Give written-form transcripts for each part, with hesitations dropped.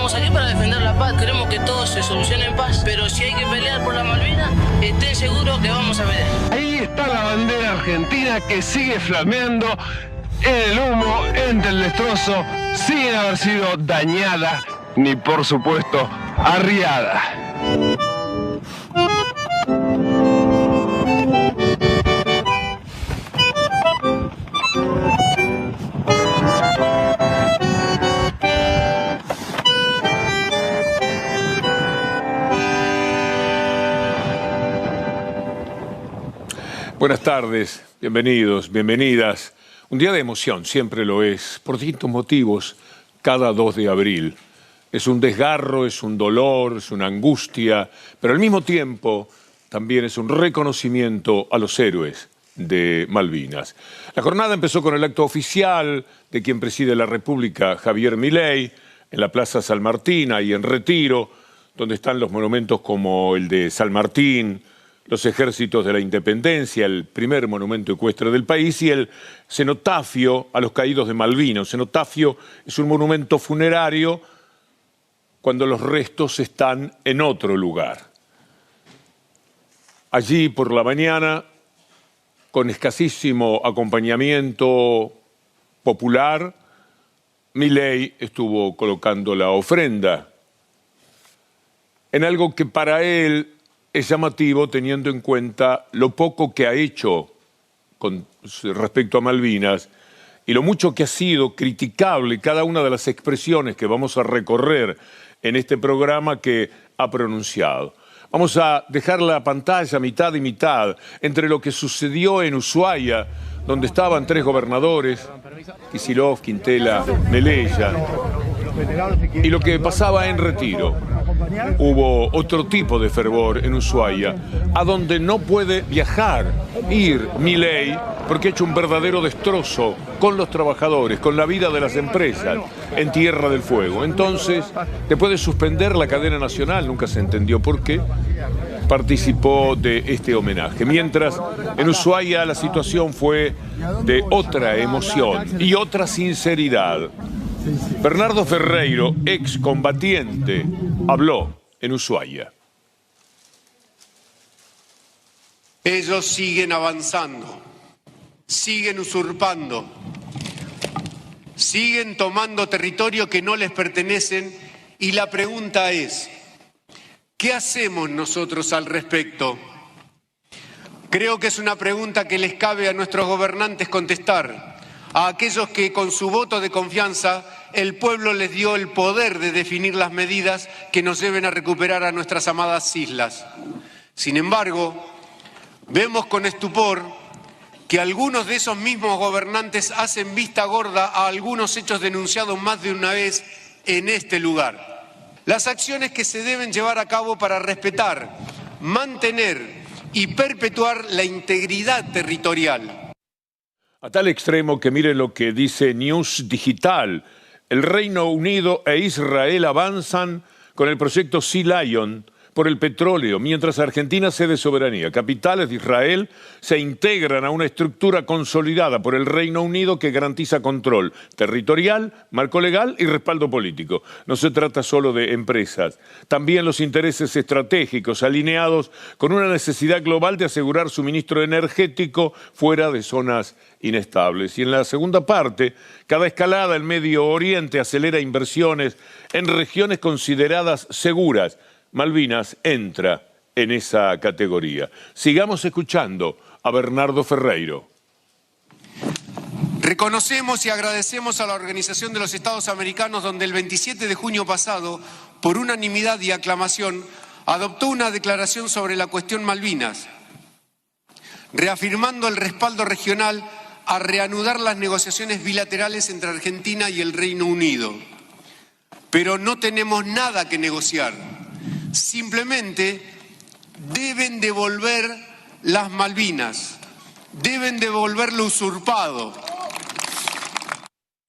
Estamos aquí para defender la paz, queremos que todo se solucione en paz, pero si hay que pelear por la Malvinas, estén seguros que vamos a pelear. Ahí está la bandera argentina que sigue flameando en el humo, entre el destrozo, sin haber sido dañada, ni por supuesto arriada. Buenas tardes, bienvenidos, bienvenidas. Un día de emoción, siempre lo es, por distintos motivos, cada 2 de abril. Es un desgarro, es un dolor, es una angustia, pero al mismo tiempo también es un reconocimiento a los héroes de Malvinas. La jornada empezó con el acto oficial de quien preside la República, Javier Milei, en la Plaza San Martín, ahí en Retiro, donde están los monumentos como el de San Martín, los ejércitos de la independencia, el primer monumento ecuestre del país, y el cenotafio a los caídos de Malvinas. Un cenotafio es un monumento funerario cuando los restos están en otro lugar. Allí por la mañana, con escasísimo acompañamiento popular, Milei estuvo colocando la ofrenda en algo que para él es llamativo teniendo en cuenta lo poco que ha hecho con respecto a Malvinas y lo mucho que ha sido criticable cada una de las expresiones que vamos a recorrer en este programa que ha pronunciado. Vamos a dejar la pantalla mitad y mitad entre lo que sucedió en Ushuaia, donde estaban 3 gobernadores, Kicillof, Quintela, Melella, y lo que pasaba en Retiro. Hubo otro tipo de fervor en Ushuaia, a donde no puede ir Milei, porque ha hecho un verdadero destrozo con los trabajadores, con la vida de las empresas en Tierra del Fuego. Entonces, después de suspender la cadena nacional, nunca se entendió por qué, participó de este homenaje. Mientras en Ushuaia la situación fue de otra emoción y otra sinceridad. Bernardo Ferreiro, excombatiente, habló en Ushuaia. Ellos siguen avanzando, siguen usurpando, siguen tomando territorio que no les pertenecen y la pregunta es, ¿qué hacemos nosotros al respecto? Creo que es una pregunta que les cabe a nuestros gobernantes contestar, a aquellos que con su voto de confianza el pueblo les dio el poder de definir las medidas que nos lleven a recuperar a nuestras amadas islas. Sin embargo, vemos con estupor que algunos de esos mismos gobernantes hacen vista gorda a algunos hechos denunciados más de una vez en este lugar. Las acciones que se deben llevar a cabo para respetar, mantener y perpetuar la integridad territorial. A tal extremo que mire lo que dice News Digital. El Reino Unido e Israel avanzan con el proyecto Sea Lion por el petróleo, mientras Argentina cede soberanía. Capitales de Israel se integran a una estructura consolidada por el Reino Unido que garantiza control territorial, marco legal y respaldo político. No se trata solo de empresas, también los intereses estratégicos alineados con una necesidad global de asegurar suministro energético fuera de zonas inestables. Y en la segunda parte, cada escalada en Medio Oriente acelera inversiones en regiones consideradas seguras. Malvinas entra en esa categoría. Sigamos escuchando a Bernardo Ferreiro. Reconocemos y agradecemos a la Organización de los Estados Americanos, donde el 27 de junio pasado, por unanimidad y aclamación, adoptó una declaración sobre la cuestión Malvinas, reafirmando el respaldo regional a reanudar las negociaciones bilaterales entre Argentina y el Reino Unido. Pero no tenemos nada que negociar. Simplemente deben devolver las Malvinas, deben devolver lo usurpado.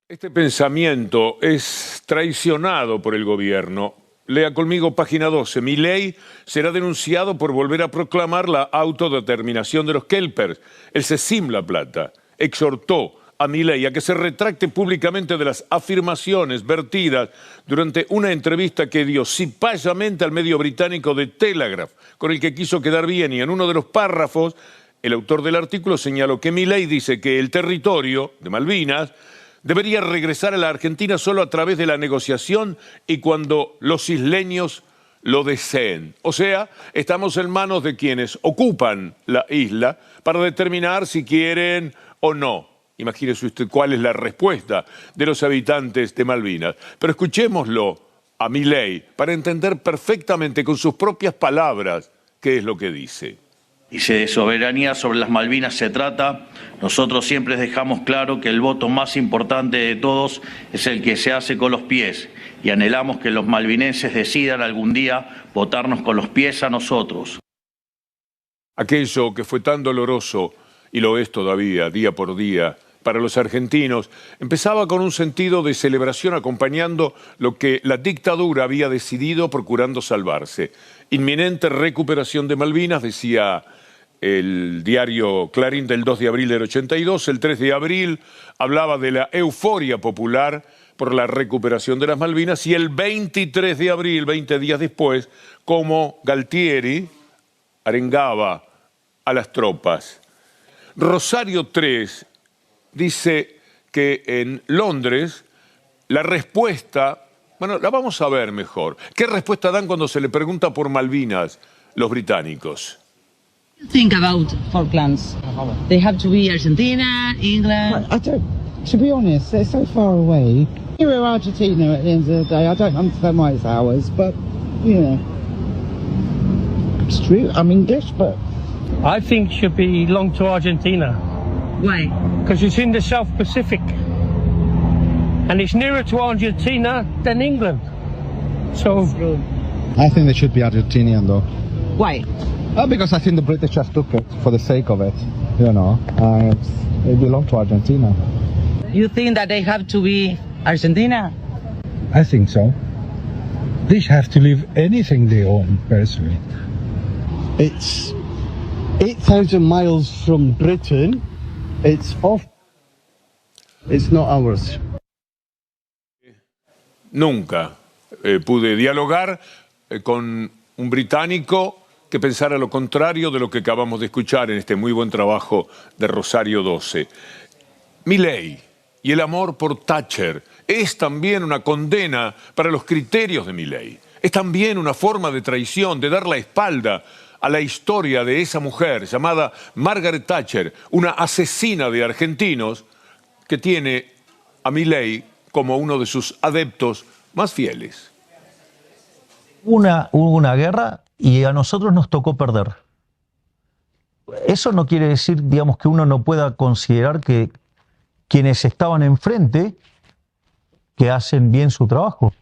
Este pensamiento es traicionado por el gobierno. Lea conmigo página 12. Milei será denunciado por volver a proclamar la autodeterminación de los kelpers. El CECIM La Plata exhortó a Milei a que se retracte públicamente de las afirmaciones vertidas durante una entrevista que dio cipayamente al medio británico The Telegraph, con el que quiso quedar bien, y en uno de los párrafos el autor del artículo señaló que Milei dice que el territorio de Malvinas debería regresar a la Argentina solo a través de la negociación y cuando los isleños lo deseen. O sea, estamos en manos de quienes ocupan la isla para determinar si quieren o no. Imagínese usted cuál es la respuesta de los habitantes de Malvinas. Pero escuchémoslo a Milei para entender perfectamente con sus propias palabras qué es lo que dice. Y si de soberanía sobre las Malvinas se trata, nosotros siempre dejamos claro que el voto más importante de todos es el que se hace con los pies, y anhelamos que los malvinenses decidan algún día votarnos con los pies a nosotros. Aquello que fue tan doloroso, y lo es todavía, día por día, para los argentinos, empezaba con un sentido de celebración acompañando lo que la dictadura había decidido procurando salvarse. Inminente recuperación de Malvinas, decía el diario Clarín del 2 de abril del 82, el 3 de abril hablaba de la euforia popular por la recuperación de las Malvinas, y el 23 de abril, 20 días después, como Galtieri arengaba a las tropas. Rosario 3 dice que en Londres la respuesta, bueno, la vamos a ver mejor. ¿Qué respuesta dan cuando se le pregunta por Malvinas los británicos? Think about Falklands. They have to be Argentina, England. I don't, to be honest, they're so far away. We're Argentina at the end of the day. I don't understand why it's ours, but, you know, it's true. I'm English, but... I think it should belong to Argentina. Why? Because it's in the South Pacific. And it's nearer to Argentina than England. So... I think they should be Argentinian, though. Why? Because I think the British just took it for the sake of it, you know. They belong to Argentina. You think that they have to be Argentina? I think so. They have to leave anything they own, personally. It's 8,000 miles from Britain. It's off. It's not ours. Nunca pude dialogar con un británico que pensara lo contrario de lo que acabamos de escuchar en este muy buen trabajo de Rosario 12. Milei y el amor por Thatcher es también una condena para los criterios de Milei. Es también una forma de traición, de dar la espalda a la historia de esa mujer llamada Margaret Thatcher, una asesina de argentinos que tiene a Milei como uno de sus adeptos más fieles. Hubo una guerra y a nosotros nos tocó perder. Eso no quiere decir, digamos, que uno no pueda considerar que quienes estaban enfrente que hacen bien su trabajo.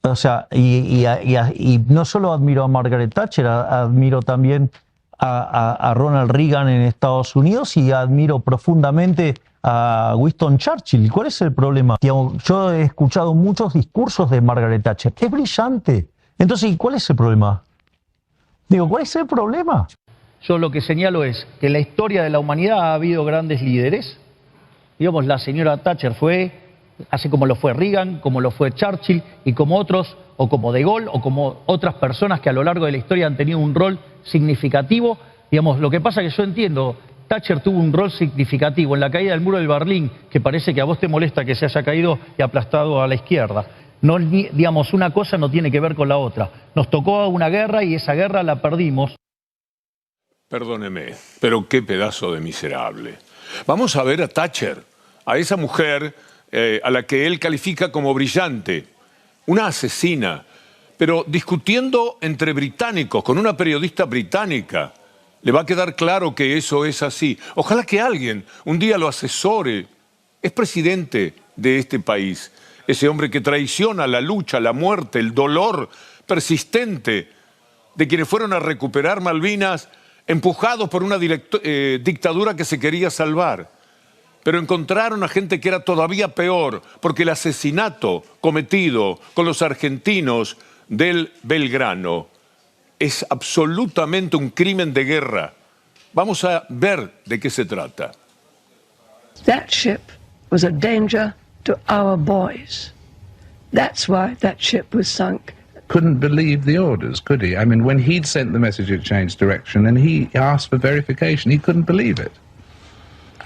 O sea, y no solo admiro a Margaret Thatcher, admiro también a Ronald Reagan en Estados Unidos y admiro profundamente a Winston Churchill. ¿Cuál es el problema? Digamos, yo he escuchado muchos discursos de Margaret Thatcher. Es brillante. Entonces, ¿cuál es el problema? Digo, ¿cuál es el problema? Yo lo que señalo es que en la historia de la humanidad ha habido grandes líderes. Digamos, la señora Thatcher fue, así como lo fue Reagan, como lo fue Churchill, y como otros, o como De Gaulle, o como otras personas que a lo largo de la historia han tenido un rol significativo. Digamos, lo que pasa es que yo entiendo, Thatcher tuvo un rol significativo en la caída del muro del Berlín, que parece que a vos te molesta que se haya caído y aplastado a la izquierda. No, digamos, una cosa no tiene que ver con la otra. Nos tocó una guerra y esa guerra la perdimos. Perdóneme, pero qué pedazo de miserable. Vamos a ver a Thatcher, a esa mujer a la que él califica como brillante, una asesina, pero discutiendo entre británicos, con una periodista británica. Le va a quedar claro que eso es así. Ojalá que alguien un día lo asesore. Es presidente de este país. Ese hombre que traiciona la lucha, la muerte, el dolor persistente de quienes fueron a recuperar Malvinas empujados por una dictadura que se quería salvar. Pero encontraron a gente que era todavía peor, porque el asesinato cometido con los argentinos del Belgrano es absolutamente un crimen de guerra. Vamos a ver de qué se trata. That ship was a danger to our boys. That's why that ship was sunk. Couldn't believe the orders, could he? I mean, when he'd sent the message it changed direction and he asked for verification, he couldn't believe it.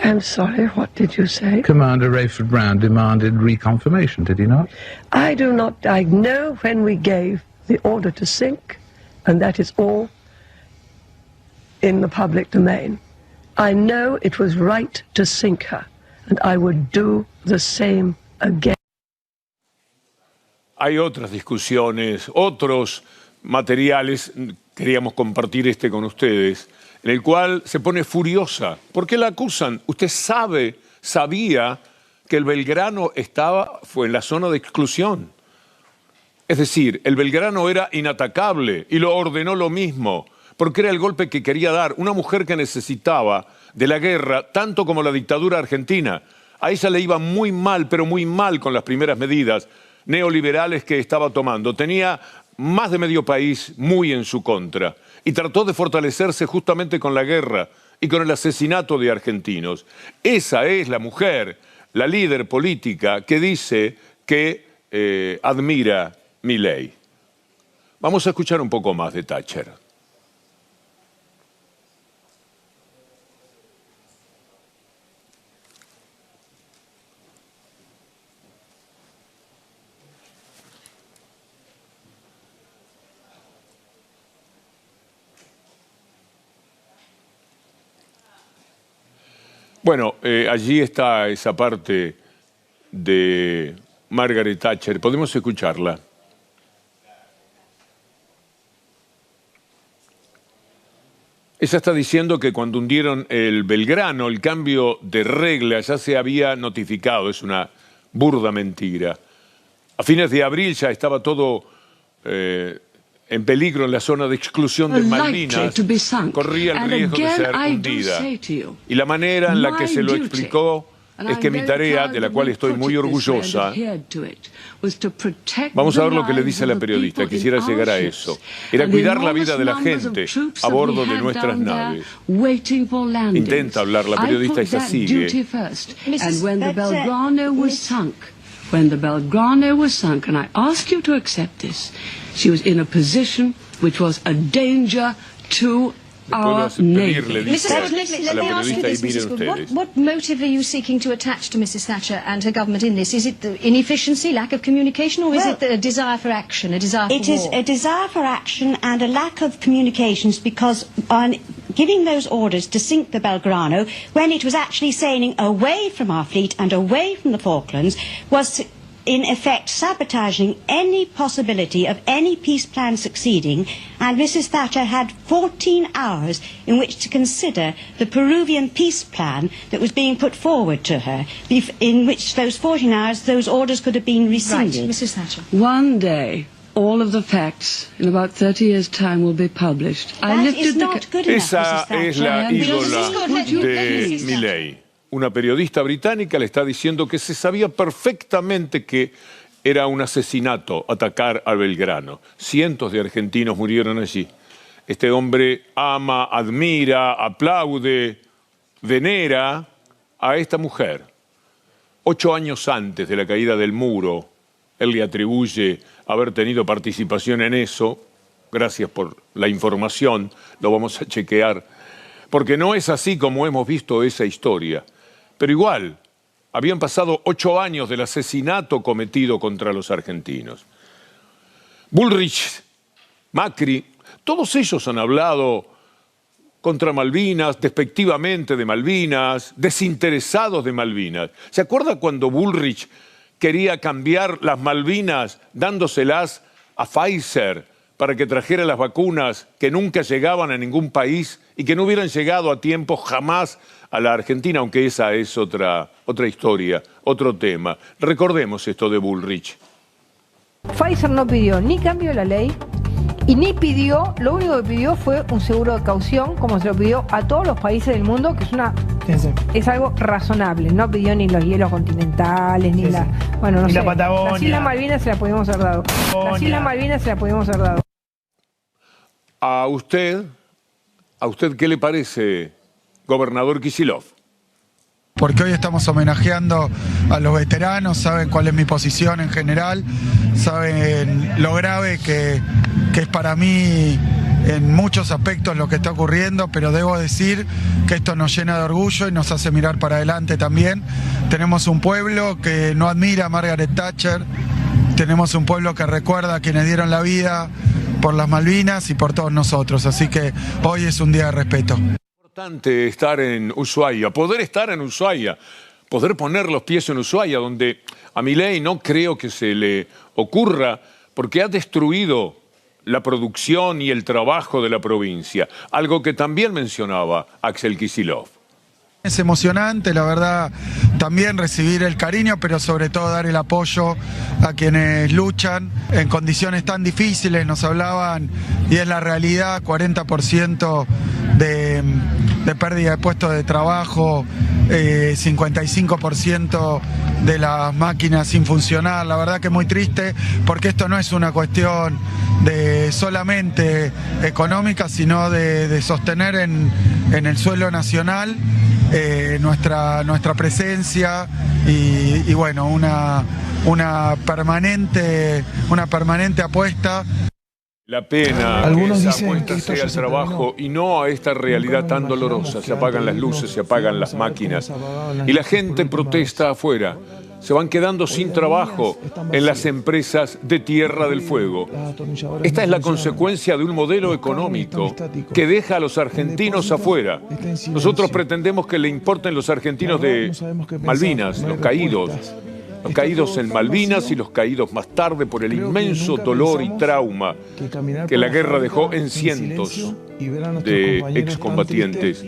I'm sorry, what did you say? Commander Rayford Brown demanded reconfirmation, did he not? I do not. I know when we gave the order to sink, and that is all in the public domain. I know it was right to sink her, and I would do the same again. Hay otras discusiones, otros materiales, queríamos compartir este con ustedes, en el cual se pone furiosa. ¿Por qué la acusan? Usted sabía que el Belgrano fue en la zona de exclusión. Es decir, el Belgrano era inatacable y lo ordenó lo mismo, porque era el golpe que quería dar una mujer que necesitaba de la guerra tanto como la dictadura argentina. A ella le iba muy mal, pero muy mal con las primeras medidas neoliberales que estaba tomando. Tenía más de medio país muy en su contra y trató de fortalecerse justamente con la guerra y con el asesinato de argentinos. Esa es la mujer, la líder política que dice que admira Milei. Vamos a escuchar un poco más de Thatcher. Bueno, allí está esa parte de Margaret Thatcher. ¿Podemos escucharla? Ella está diciendo que cuando hundieron el Belgrano, el cambio de regla ya se había notificado. Es una burda mentira. A fines de abril ya estaba todo en peligro en la zona de exclusión de Malvinas. Corría el riesgo de ser hundida. Y la manera en la que se lo explicó es que mi tarea, de la cual estoy muy orgullosa, vamos a ver lo que le dice la periodista, quisiera llegar a eso, era cuidar la vida de la gente a bordo de nuestras naves. Intenta hablar la periodista y se sigue. When the Belgrano was sunk, and I ask you to accept this, she was in a position which was a danger to our navy. Mrs. Thatcher, let me ask you this, Mrs. Good. What motive are you seeking to attach to Mrs. Thatcher and her government in this? Is it the inefficiency, lack of communication, or is it a desire for action, a desire for war? It is a desire for action and a lack of communications, because on giving those orders to sink the Belgrano, when it was actually sailing away from our fleet and away from the Falklands, was in effect sabotaging any possibility of any peace plan succeeding, and Mrs. Thatcher had 14 hours in which to consider the Peruvian peace plan that was being put forward to her, in which those 14 hours those orders could have been rescinded. Right, Mrs. Thatcher. One day, all of the facts in about 30 years' time will be published. Esa es la ídola de Milei. Una periodista británica le está diciendo que se sabía perfectamente que era un asesinato atacar al Belgrano. Cientos de argentinos murieron allí. Este hombre ama, admira, aplaude, venera a esta mujer. 8 años antes de la caída del muro, él le atribuye haber tenido participación en eso. Gracias por la información, lo vamos a chequear. Porque no es así como hemos visto esa historia. Pero igual, habían pasado 8 años del asesinato cometido contra los argentinos. Bullrich, Macri, todos ellos han hablado contra Malvinas, despectivamente de Malvinas, desinteresados de Malvinas. ¿Se acuerda cuando Bullrich quería cambiar las Malvinas dándoselas a Pfizer para que trajera las vacunas que nunca llegaban a ningún país y que no hubieran llegado a tiempo jamás a la Argentina, aunque esa es otra historia, otro tema? Recordemos esto de Bullrich. Pfizer no pidió ni cambio de la ley y ni pidió, lo único que pidió fue un seguro de caución, como se lo pidió a todos los países del mundo, que es algo razonable. No pidió ni los hielos continentales, ni la... Bueno, no sé. La Patagonia. Las Islas Malvinas se las podíamos haber dado. Las Islas Malvinas se las podíamos haber dado. ¿A usted qué le parece, gobernador Kicillof? Porque hoy estamos homenajeando a los veteranos, saben cuál es mi posición en general, saben lo grave que es para mí en muchos aspectos lo que está ocurriendo, pero debo decir que esto nos llena de orgullo y nos hace mirar para adelante también. Tenemos un pueblo que no admira a Margaret Thatcher, tenemos un pueblo que recuerda a quienes dieron la vida por las Malvinas y por todos nosotros, así que hoy es un día de respeto. Es importante estar en Ushuaia, poder estar en Ushuaia, poder poner los pies en Ushuaia, donde a Milei no creo que se le ocurra, porque ha destruido la producción y el trabajo de la provincia, algo que también mencionaba Axel Kicillof. Es emocionante, la verdad, también recibir el cariño, pero sobre todo dar el apoyo a quienes luchan en condiciones tan difíciles. Nos hablaban, y es la realidad, 40% de pérdida de puestos de trabajo, 55% de las máquinas sin funcionar. La verdad que es muy triste, porque esto no es una cuestión de solamente económica, sino de sostener en el suelo nacional nuestra presencia y bueno, una permanente apuesta. La pena que esa apuesta sea el trabajo y no a esta realidad tan dolorosa. Se apagan las luces, se apagan las máquinas y la gente protesta afuera. Se van quedando sin trabajo en las empresas de Tierra del Fuego. Esta es la consecuencia de un modelo económico que deja a los argentinos afuera. Nosotros pretendemos que le importen los argentinos de Malvinas, los caídos en Malvinas y los caídos más tarde por el inmenso dolor y trauma que la guerra dejó en cientos de excombatientes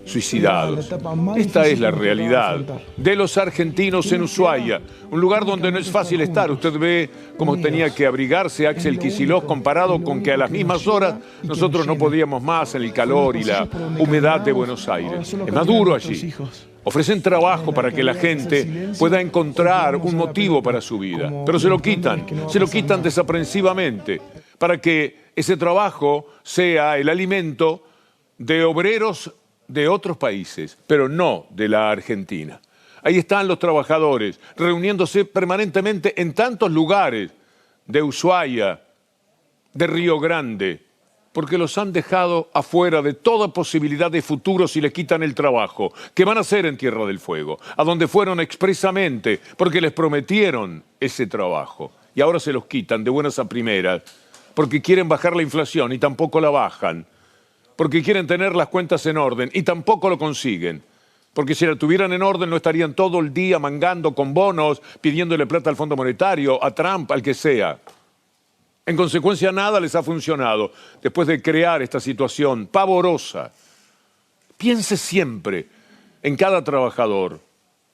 suicidados. Esta es la realidad de los argentinos en Ushuaia, un lugar donde no es fácil estar. Usted ve cómo tenía que abrigarse Axel Kicillof comparado con que a las mismas horas nosotros no podíamos más en el calor y la humedad de Buenos Aires. Es más duro allí. Ofrecen trabajo para que la gente pueda encontrar un motivo para su vida, pero se lo quitan desaprensivamente, para que ese trabajo sea el alimento de obreros de otros países, pero no de la Argentina. Ahí están los trabajadores, reuniéndose permanentemente en tantos lugares de Ushuaia, de Río Grande, porque los han dejado afuera de toda posibilidad de futuro si les quitan el trabajo. ¿Qué van a hacer en Tierra del Fuego? A donde fueron expresamente porque les prometieron ese trabajo. Y ahora se los quitan de buenas a primeras, porque quieren bajar la inflación y tampoco la bajan, porque quieren tener las cuentas en orden y tampoco lo consiguen, porque si la tuvieran en orden no estarían todo el día mangando con bonos, pidiéndole plata al Fondo Monetario, a Trump, al que sea. En consecuencia, nada les ha funcionado después de crear esta situación pavorosa. Piense siempre en cada trabajador.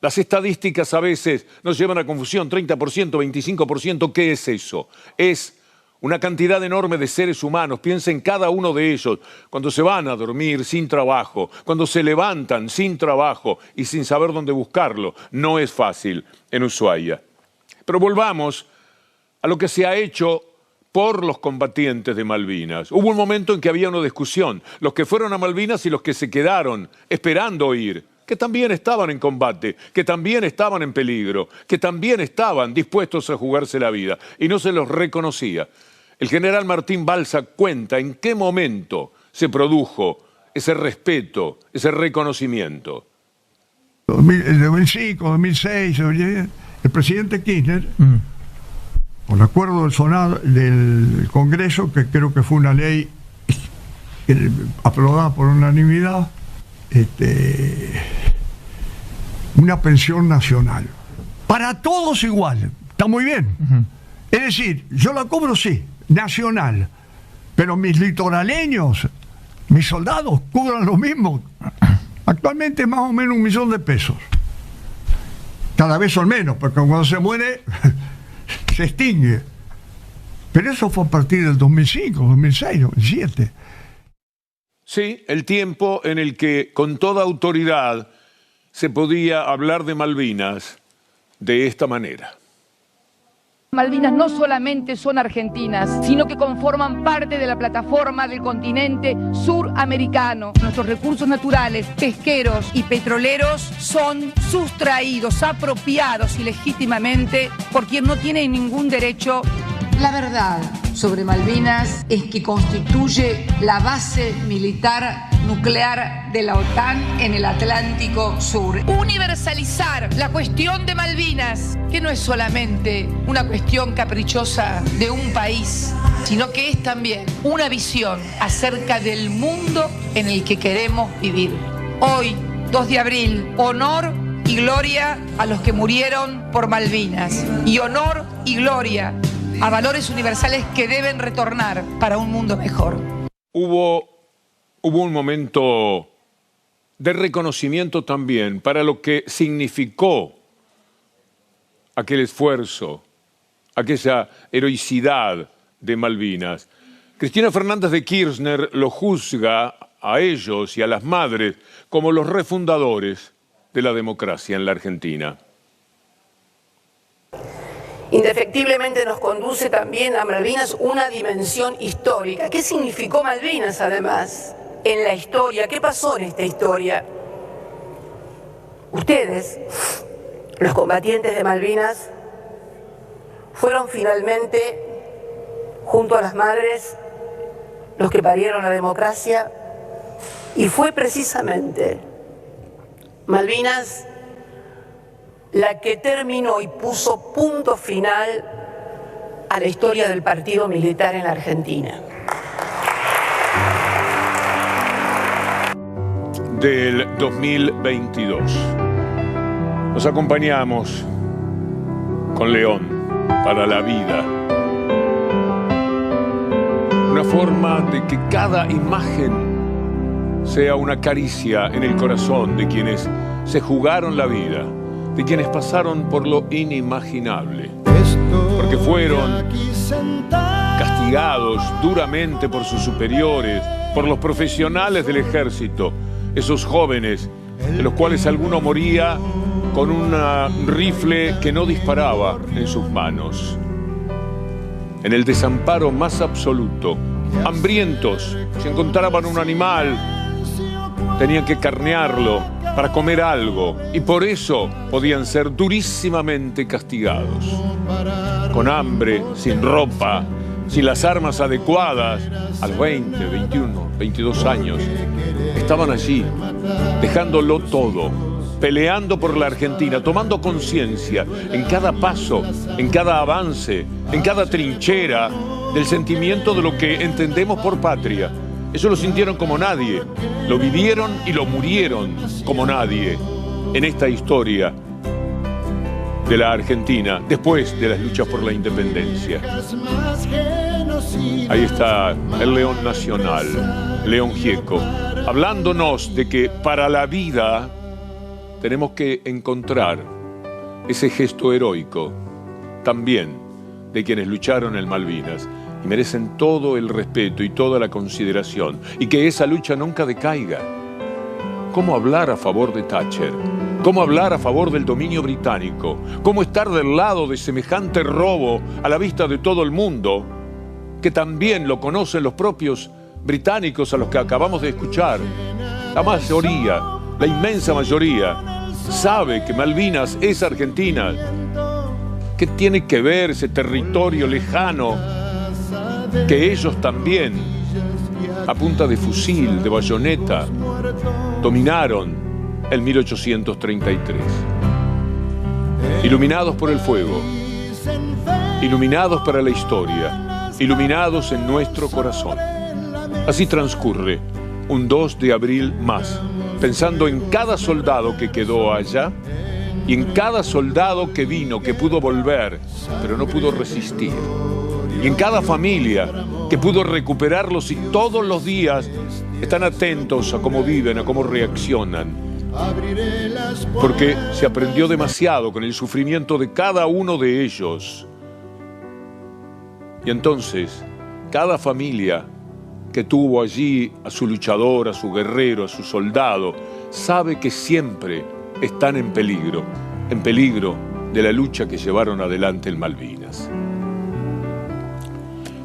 Las estadísticas a veces nos llevan a confusión, 30%, 25%, ¿qué es eso? Es una cantidad enorme de seres humanos. Piensa en cada uno de ellos cuando se van a dormir sin trabajo, cuando se levantan sin trabajo y sin saber dónde buscarlo. No es fácil en Ushuaia. Pero volvamos a lo que se ha hecho por los combatientes de Malvinas. Hubo un momento en que había una discusión, los que fueron a Malvinas y los que se quedaron esperando ir, que también estaban en combate, que también estaban en peligro, que también estaban dispuestos a jugarse la vida, y no se los reconocía. El general Martín Balsa cuenta en qué momento se produjo ese respeto, ese reconocimiento. En 2005, 2006, el presidente Kirchner, con acuerdo del Congreso, que creo que fue una ley aprobada por unanimidad, una pensión nacional. Para todos igual, está muy bien. Es decir, yo la cobro, sí, nacional, pero mis litoraleños, mis soldados, cobran lo mismo. Actualmente más o menos 1 millón de pesos. Cada vez son menos, porque cuando se muere se extingue. Pero eso fue a partir del 2005, 2006, 2007. Sí, el tiempo en el que con toda autoridad se podía hablar de Malvinas de esta manera. Malvinas no solamente son argentinas, sino que conforman parte de la plataforma del continente suramericano. Nuestros recursos naturales, pesqueros y petroleros son sustraídos, apropiados ilegítimamente por quien no tiene ningún derecho. La verdad sobre Malvinas es que constituye la base militar nuclear de la OTAN en el Atlántico Sur. Universalizar la cuestión de Malvinas, que no es solamente una cuestión caprichosa de un país, sino que es también una visión acerca del mundo en el que queremos vivir. Hoy, 2 de abril, honor y gloria a los que murieron por Malvinas, y honor y gloria a valores universales que deben retornar para un mundo mejor. Hubo un momento de reconocimiento también para lo que significó aquel esfuerzo, aquella heroicidad de Malvinas. Cristina Fernández de Kirchner lo juzga a ellos y a las madres como los refundadores de la democracia en la Argentina. Indefectiblemente nos conduce también a Malvinas una dimensión histórica. ¿Qué significó Malvinas, además, en la historia? ¿Qué pasó en esta historia? Ustedes, los combatientes de Malvinas, fueron finalmente, junto a las madres, los que parieron la democracia, y fue precisamente Malvinas la que terminó y puso punto final a la historia del partido militar en la Argentina. Del 2022. Nos acompañamos con León para la vida. Una forma de que cada imagen sea una caricia en el corazón de quienes se jugaron la vida, de quienes pasaron por lo inimaginable, porque fueron castigados duramente por sus superiores, por los profesionales del ejército, esos jóvenes, de los cuales alguno moría con un rifle que no disparaba en sus manos. En el desamparo más absoluto, hambrientos, si encontraban un animal, tenían que carnearlo para comer algo, y por eso podían ser durísimamente castigados. Con hambre, sin ropa, sin las armas adecuadas, a los 20, 21, 22 años, estaban allí, dejándolo todo, peleando por la Argentina, tomando conciencia en cada paso, en cada avance, en cada trinchera, del sentimiento de lo que entendemos por patria. Eso lo sintieron como nadie, lo vivieron y lo murieron como nadie en esta historia de la Argentina después de las luchas por la independencia. Ahí está el León Nacional, León Gieco, hablándonos de que para la vida tenemos que encontrar ese gesto heroico también de quienes lucharon en Malvinas. Y merecen todo el respeto y toda la consideración, y que esa lucha nunca decaiga. ¿Cómo hablar a favor de Thatcher? ¿Cómo hablar a favor del dominio británico? ¿Cómo estar del lado de semejante robo a la vista de todo el mundo, que también lo conocen los propios británicos a los que acabamos de escuchar? La mayoría, la inmensa mayoría, sabe que Malvinas es Argentina. ¿Qué tiene que ver ese territorio lejano que ellos también, a punta de fusil, de bayoneta, dominaron en 1833? Iluminados por el fuego, iluminados para la historia, iluminados en nuestro corazón. Así transcurre un 2 de abril más, pensando en cada soldado que quedó allá y en cada soldado que vino, que pudo volver, pero no pudo resistir. Y en cada familia que pudo recuperarlos y todos los días están atentos a cómo viven, a cómo reaccionan. Porque se aprendió demasiado con el sufrimiento de cada uno de ellos. Y entonces, cada familia que tuvo allí a su luchador, a su guerrero, a su soldado, sabe que siempre están en peligro de la lucha que llevaron adelante en Malvinas.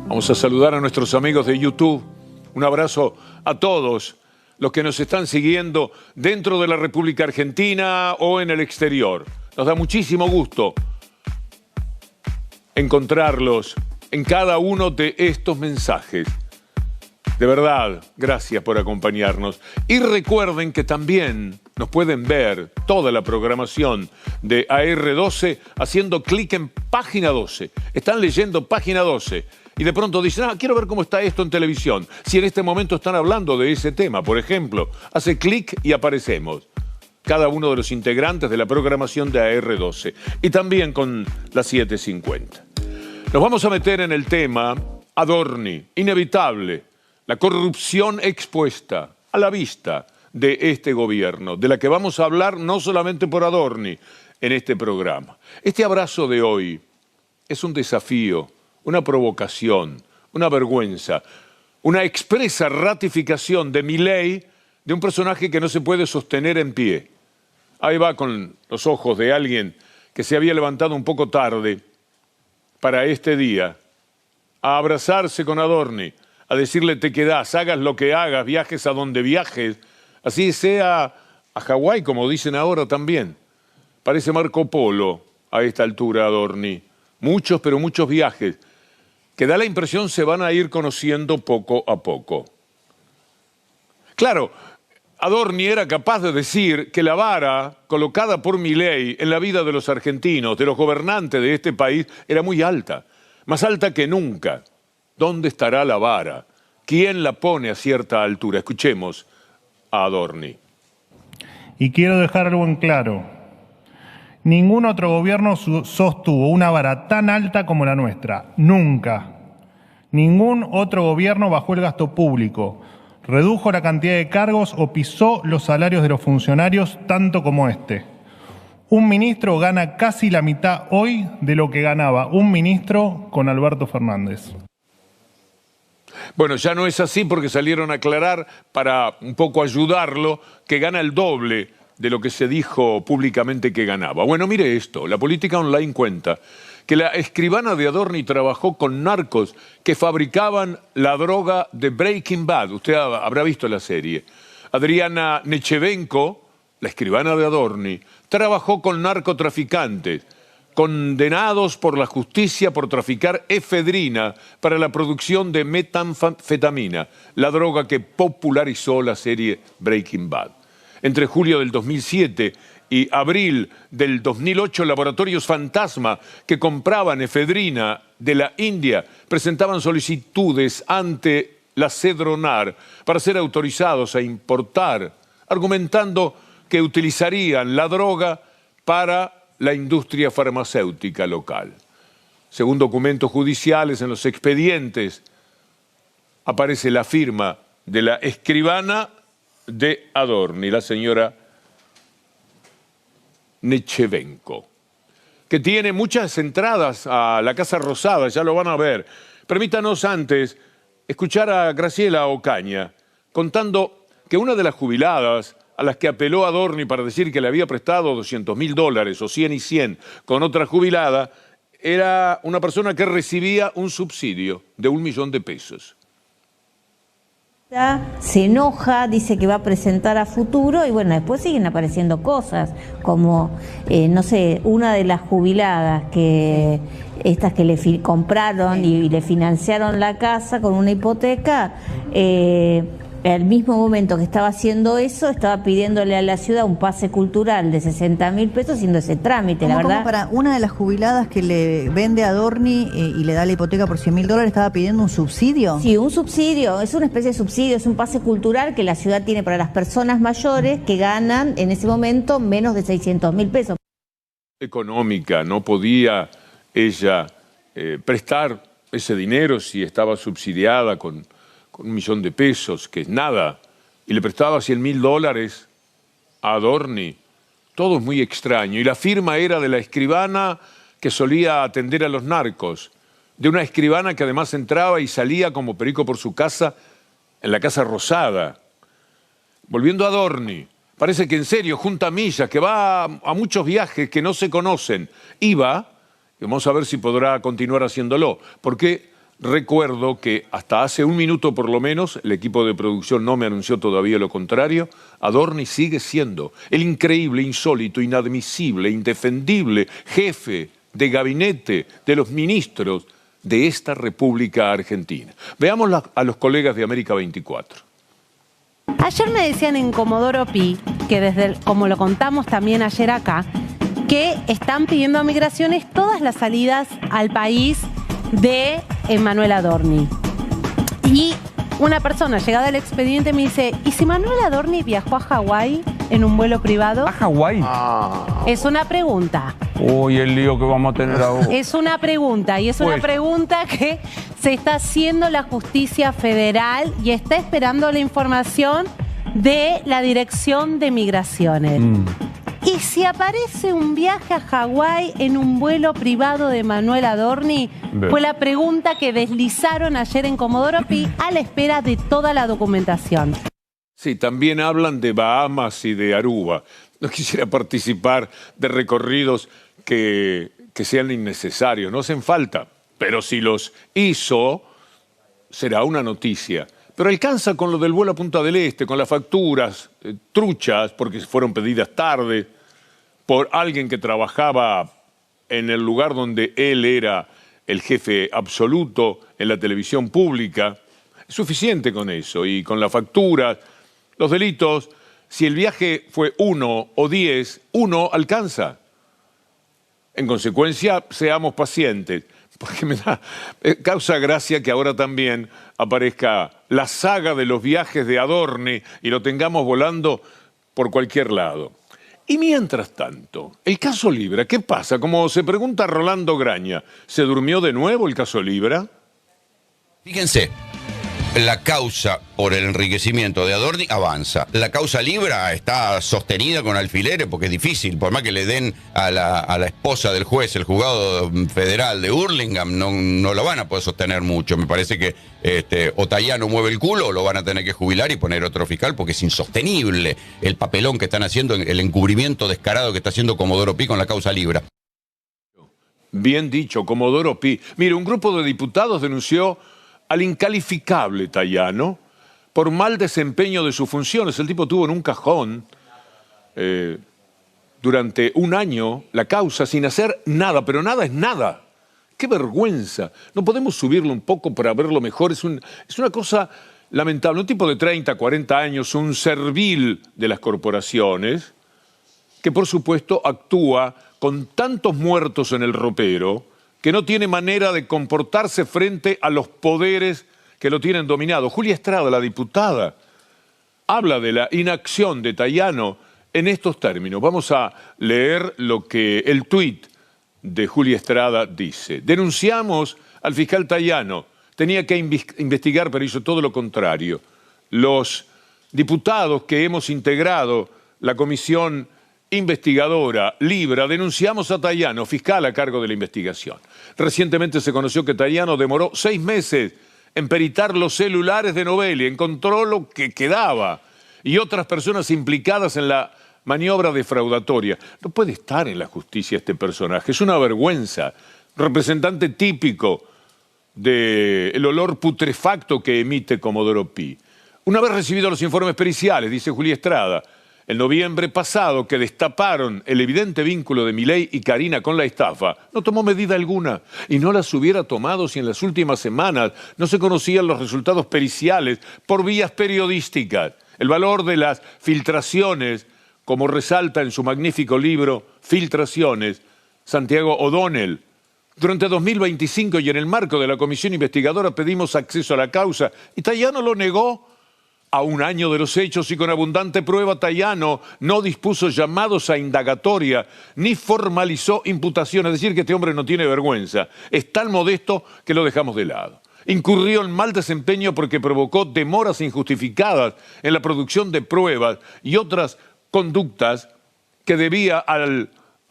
Vamos a saludar a nuestros amigos de YouTube. Un abrazo a todos los que nos están siguiendo dentro de la República Argentina o en el exterior. Nos da muchísimo gusto encontrarlos en cada uno de estos mensajes. De verdad, gracias por acompañarnos. Y recuerden que también nos pueden ver toda la programación de AR12 haciendo clic en página 12. Están leyendo página 12 y de pronto dicen, quiero ver cómo está esto en televisión. Si en este momento están hablando de ese tema, por ejemplo, hace clic y aparecemos. Cada uno de los integrantes de la programación de AR12 y también con la 750. Nos vamos a meter en el tema Adorni, inevitable, la corrupción expuesta a la vista de este gobierno, de la que vamos a hablar no solamente por Adorni en este programa. Este abrazo de hoy es un desafío, una provocación, una vergüenza, una expresa ratificación de Milei, de un personaje que no se puede sostener en pie. Ahí va con los ojos de alguien que se había levantado un poco tarde para este día, a abrazarse con Adorni, a decirle te quedás, hagas lo que hagas, viajes a donde viajes, así sea a Hawái, como dicen ahora también. Parece Marco Polo a esta altura, Adorni. Muchos, pero muchos viajes, que da la impresión se van a ir conociendo poco a poco. Claro, Adorni era capaz de decir que la vara colocada por Milei en la vida de los argentinos, de los gobernantes de este país, era muy alta, más alta que nunca. ¿Dónde estará la vara? ¿Quién la pone a cierta altura? Escuchemos a Adorni. Y quiero dejar algo en claro. Ningún otro gobierno sostuvo una vara tan alta como la nuestra. Nunca. Ningún otro gobierno bajó el gasto público, redujo la cantidad de cargos o pisó los salarios de los funcionarios tanto como este. Un ministro gana casi la mitad hoy de lo que ganaba un ministro con Alberto Fernández. Bueno, ya no es así porque salieron a aclarar para un poco ayudarlo que gana el doble de lo que se dijo públicamente que ganaba. Bueno, mire esto, la política online cuenta que la escribana de Adorni trabajó con narcos que fabricaban la droga de Breaking Bad. Usted habrá visto la serie. Adriana Nechevenko, la escribana de Adorni, trabajó con narcotraficantes condenados por la justicia por traficar efedrina para la producción de metanfetamina, la droga que popularizó la serie Breaking Bad. Entre julio del 2007 y abril del 2008, laboratorios fantasma que compraban efedrina de la India presentaban solicitudes ante la Cedronar para ser autorizados a importar, argumentando que utilizarían la droga para la industria farmacéutica local. Según documentos judiciales, en los expedientes aparece la firma de la escribana de Adorni, la señora Nechevenko, que tiene muchas entradas a la Casa Rosada, ya lo van a ver. Permítanos antes escuchar a Graciela Ocaña contando que una de las jubiladas a las que apeló Adorni para decir que le había prestado $200.000 o 100 y 100 con otra jubilada, era una persona que recibía un subsidio de $1 millón. Se enoja, dice que va a presentar a futuro y bueno, después siguen apareciendo cosas como, no sé, una de las jubiladas que estas que le compraron y le financiaron la casa con una hipoteca, al mismo momento que estaba haciendo eso, estaba pidiéndole a la ciudad un pase cultural de 60.000 pesos haciendo ese trámite, la verdad. ¿Cómo para una de las jubiladas que le vende a Adorni y le da la hipoteca por $100.000 estaba pidiendo un subsidio? Sí, un subsidio, es una especie de subsidio, es un pase cultural que la ciudad tiene para las personas mayores que ganan en ese momento menos de 600.000 pesos. Económica, no podía ella prestar ese dinero si estaba subsidiada con $1 millón, que es nada, y le prestaba $100.000 a Adorni. Todo es muy extraño. Y la firma era de la escribana que solía atender a los narcos, de una escribana que además entraba y salía como perico por su casa en la Casa Rosada. Volviendo a Adorni, parece que en serio, junta millas, que va a muchos viajes que no se conocen. Iba, y vamos a ver si podrá continuar haciéndolo, porque recuerdo que hasta hace un minuto por lo menos, el equipo de producción no me anunció todavía lo contrario, Adorni sigue siendo el increíble, insólito, inadmisible, indefendible jefe de gabinete de los ministros de esta República Argentina. Veamos a los colegas de América 24. Ayer me decían en Comodoro Pi, que como lo contamos también ayer acá, que están pidiendo a Migraciones todas las salidas al país de Manuel Adorni. Y una persona llegada al expediente me dice, ¿y si Manuel Adorni viajó a Hawái en un vuelo privado? ¿A Hawái? Es una pregunta. Uy, el lío que vamos a tener ahora. Es una pregunta, y es una pregunta que se está haciendo la justicia federal y está esperando la información de la Dirección de Migraciones. ¿Y si aparece un viaje a Hawái en un vuelo privado de Manuel Adorni? Fue la pregunta que deslizaron ayer en Comodoro Pi a la espera de toda la documentación. Sí, también hablan de Bahamas y de Aruba. No quisiera participar de recorridos que sean innecesarios, no hacen falta. Pero si los hizo, será una noticia. Pero alcanza con lo del vuelo a Punta del Este, con las facturas truchas, porque fueron pedidas tarde, por alguien que trabajaba en el lugar donde él era el jefe absoluto en la televisión pública. Es suficiente con eso, y con las facturas, los delitos, si el viaje fue 1 o 10, 1 alcanza. En consecuencia, seamos pacientes, porque me causa gracia que ahora también aparezca la saga de los viajes de Adorni y lo tengamos volando por cualquier lado. Y mientras tanto, el caso Libra, ¿qué pasa? Como se pregunta Rolando Graña, ¿se durmió de nuevo el caso Libra? Fíjense, la causa por el enriquecimiento de Adorni avanza. La causa Libra está sostenida con alfileres porque es difícil, por más que le den a la esposa del juez, el juzgado federal de Hurlingham, no lo van a poder sostener mucho. Me parece que o Tayano mueve el culo o lo van a tener que jubilar y poner otro fiscal porque es insostenible el papelón que están haciendo, el encubrimiento descarado que está haciendo Comodoro Pi con la causa Libra. Bien dicho, Comodoro Pi. Mire, un grupo de diputados denunció al incalificable Tayano por mal desempeño de sus funciones. El tipo tuvo en un cajón durante un año la causa sin hacer nada, pero nada es nada. ¡Qué vergüenza! No podemos subirlo un poco para verlo mejor. Es una cosa lamentable. Un tipo de 30, 40 años, un servil de las corporaciones, que por supuesto actúa con tantos muertos en el ropero que no tiene manera de comportarse frente a los poderes que lo tienen dominado. Julia Estrada, la diputada, habla de la inacción de Tayano en estos términos. Vamos a leer lo que el tuit de Julia Estrada dice. Denunciamos al fiscal Tayano. Tenía que investigar, pero hizo todo lo contrario. Los diputados que hemos integrado la comisión investigadora Libra, denunciamos a Tayano, fiscal a cargo de la investigación. Recientemente se conoció que Tayano demoró 6 meses en peritar los celulares de Novelli, encontró lo que quedaba y otras personas implicadas en la maniobra defraudatoria. No puede estar en la justicia este personaje, es una vergüenza. Representante típico del olor putrefacto que emite Comodoro Pi. Una vez recibidos los informes periciales, dice Julia Estrada, en noviembre pasado, que destaparon el evidente vínculo de Milei y Karina con la estafa, no tomó medida alguna y no las hubiera tomado si en las últimas semanas no se conocían los resultados periciales por vías periodísticas. El valor de las filtraciones, como resalta en su magnífico libro Filtraciones, Santiago O'Donnell. Durante 2025 y en el marco de la comisión investigadora pedimos acceso a la causa y Tayano lo negó. A un año de los hechos y con abundante prueba, Tayano no dispuso llamados a indagatoria ni formalizó imputaciones. Es decir, que este hombre no tiene vergüenza. Es tan modesto que lo dejamos de lado. Incurrió en mal desempeño porque provocó demoras injustificadas en la producción de pruebas y otras conductas que debía